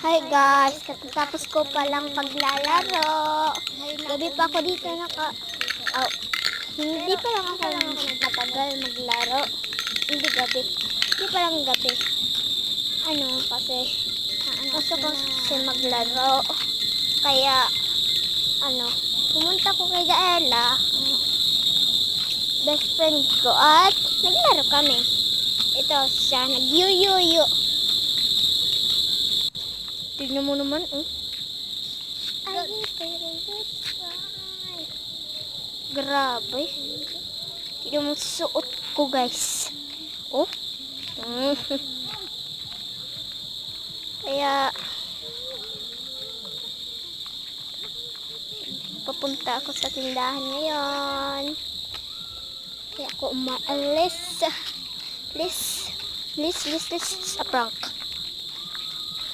Hi guys, katapos ko palang paglalaro. Gabi pa ako dito hindi pa lang ako matagal maglaro. Hindi gabi. Hindi pa lang gabi. Kasi gusto ko kasi maglaro. Kaya pumunta ko kay Gaela, best friend ko, at naglaro kami. Ito siya, nagyuyuyo. Tignan mo naman, oh. Grabe. Tignan mo suot ko, guys. Oh. Kaya, papunta ako sa tindahan ngayon. Kaya ako umaalis. Lis sa prank.